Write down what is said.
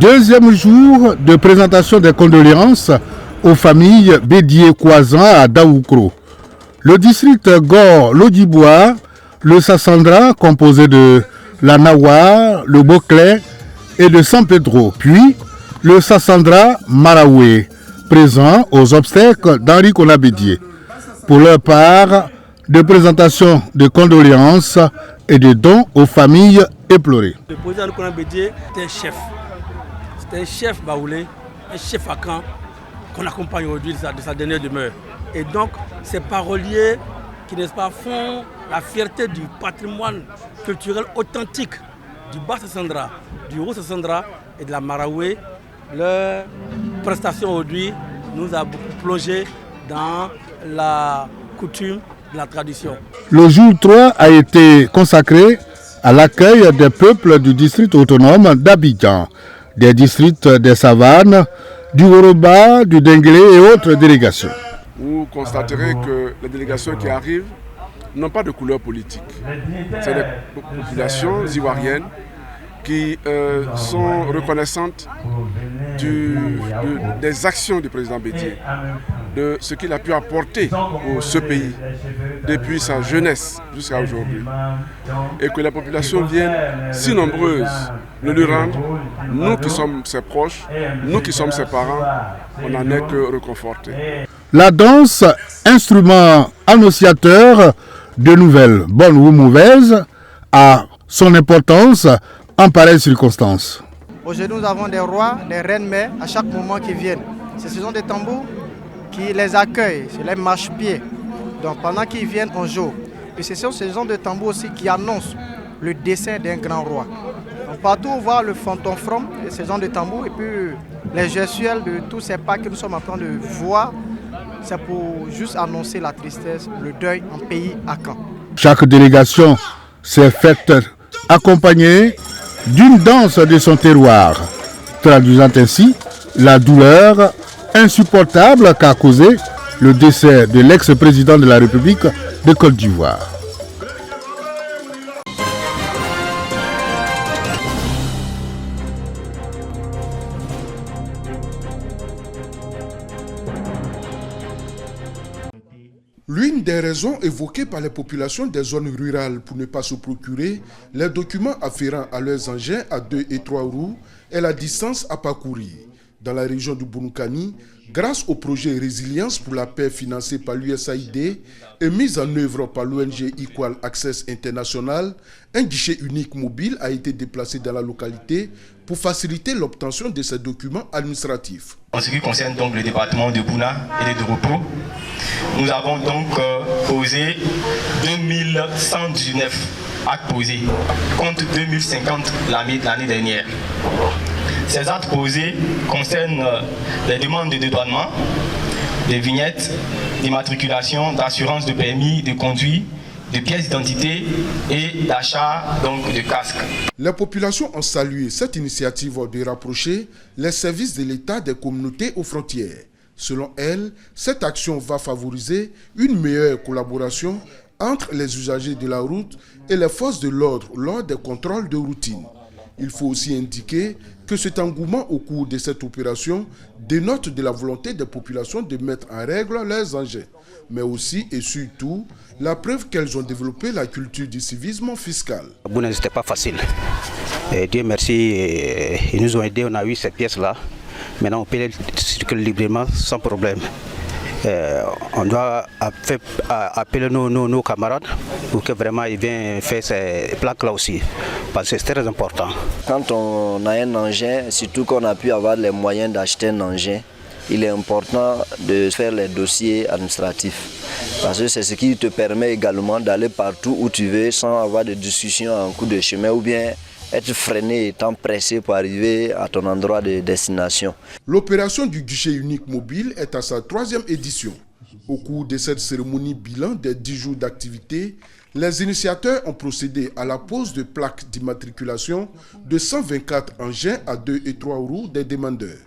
Deuxième jour de présentation des condoléances aux familles Bédié-Kwazan à Daoukro. Le district Gore-Lodibois, le Sassandra composé de la Nawa, le Boclé et de San Pedro, puis le Sassandra Maraoué, présent aux obsèques d'Henri Konabédié. Pour leur part, de présentation de condoléances et de dons aux familles éplorées. Le président Henri Konabédié était un chef. C'était un chef baoulé, un chef à camp qu'on accompagne aujourd'hui de sa dernière demeure. Et donc, ces paroliers qui, n'est-ce pas, font la fierté du patrimoine culturel authentique du Bas-Sassandra, du Haut-Sassandra et de la Maraoué, leur prestation aujourd'hui nous a beaucoup plongé dans la coutume de la tradition. Le jour 3 a été consacré à l'accueil des peuples du district autonome d'Abidjan, des districts des Savanes, du Woroba, du Denglé et autres délégations. Vous constaterez que les délégations qui arrivent n'ont pas de couleur politique. C'est des populations ivoiriennes qui sont reconnaissantes des actions du président Bédié, de ce qu'il a pu apporter au ce pays depuis sa jeunesse jusqu'à aujourd'hui. Et que les populations viennent si nombreuses le lui rendre, nous qui sommes ses proches, nous qui sommes ses parents, on n'en est que réconfortés. La danse, instrument annonciateur de nouvelles, bonnes ou mauvaises, a son importance en pareille circonstance. Aujourd'hui, nous avons des rois, des reines-mères à chaque moment qui viennent. Ce sont des tambours qui les accueillent, c'est les marche-pieds. Donc pendant qu'ils viennent, on joue. Et ce sont ces gens de tambours aussi qui annoncent le décès d'un grand roi. Donc partout on voit le fantôme from et ces gens de tambours et puis les gestuels de tous ces pas que nous sommes en train de voir, c'est pour juste annoncer la tristesse, le deuil en pays à Caen. Chaque délégation s'est faite accompagner d'une danse de son terroir, traduisant ainsi la douleur insupportable qu'a causé le décès de l'ex-président de la République de Côte d'Ivoire. L'une des raisons évoquées par les populations des zones rurales pour ne pas se procurer les documents afférents à leurs engins à 2 et 3 roues est la distance à parcourir. Dans la région du Bounoukani, grâce au projet Résilience pour la paix financé par l'USAID et mis en œuvre par l'ONG Equal Access International, un guichet unique mobile a été déplacé dans la localité pour faciliter l'obtention de ces documents administratifs. En ce qui concerne donc le département de Bouna et de Doropo, nous avons donc posé 2119 actes posés, contre 2050 l'année dernière. Ces actes posés concernent les demandes de dédouanement, des vignettes, d'immatriculation, d'assurance de permis de conduire, de pièces d'identité et d'achat de casques. Les populations ont salué cette initiative de rapprocher les services de l'État des communautés aux frontières. Selon elles, cette action va favoriser une meilleure collaboration entre les usagers de la route et les forces de l'ordre lors des contrôles de routine. Il faut aussi indiquer que cet engouement au cours de cette opération dénote de la volonté des populations de mettre en règle leurs engins, mais aussi et surtout la preuve qu'elles ont développé la culture du civisme fiscal. Bouna, c'était pas facile. Et Dieu merci, ils nous ont aidés, on a eu ces pièces-là. Maintenant on peut circuler librement sans problème. On doit appeler nos camarades pour que vraiment ils viennent faire ces plaques-là aussi, parce que c'est très important. Quand on a un engin, surtout qu'on a pu avoir les moyens d'acheter un engin, il est important de faire les dossiers administratifs. Parce que c'est ce qui te permet également d'aller partout où tu veux sans avoir de discussions en cours de chemin ou bien être freiné étant pressé pour arriver à ton endroit de destination. L'opération du guichet unique mobile est à sa 3e édition. Au cours de cette cérémonie bilan des 10 jours d'activité, les initiateurs ont procédé à la pose de plaques d'immatriculation de 124 engins à 2 et 3 roues des demandeurs.